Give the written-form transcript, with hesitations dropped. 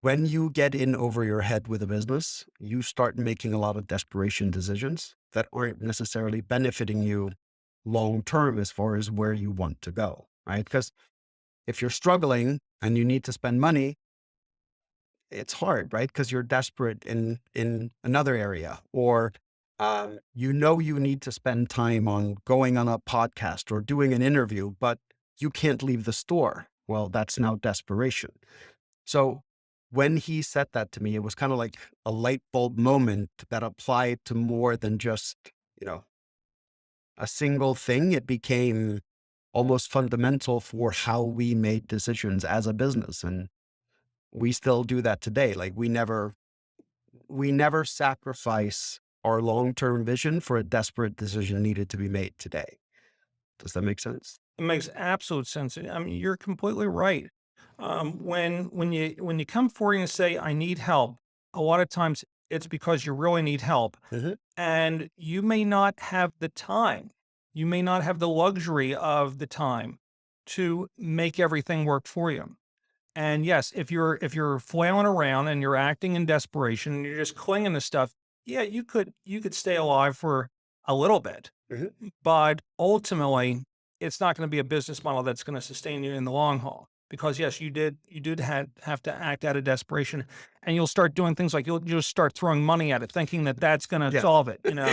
when you get in over your head with a business, you start making a lot of desperation decisions that aren't necessarily benefiting you long term as far as where you want to go, right? Because if you're struggling and you need to spend money, it's hard, right? Because you're desperate in another area, or you know you need to spend time on going on a podcast or doing an interview, but you can't leave the store. Well, that's now desperation. So when he said that to me, it was kind of like a light bulb moment that applied to more than just, you know, a single thing. It became almost fundamental for how we made decisions as a business. And we still do that today. Like we never sacrifice our long-term vision for a desperate decision needed to be made today. Does that make sense? It makes absolute sense. I mean, you're completely right. When you come forward and say, "I need help," a lot of times it's because you really need help, Mhm. and you may not have the time. You may not have the luxury of the time to make everything work for you. And yes, if you're flailing around and you're acting in desperation and you're just clinging to stuff, yeah, you could stay alive for a little bit, Mhm. but ultimately, it's not going to be a business model that's going to sustain you in the long haul. Because yes, you did have to act out of desperation, and you'll start doing things like you'll just start throwing money at it, thinking that that's going to Yeah. solve it. You know,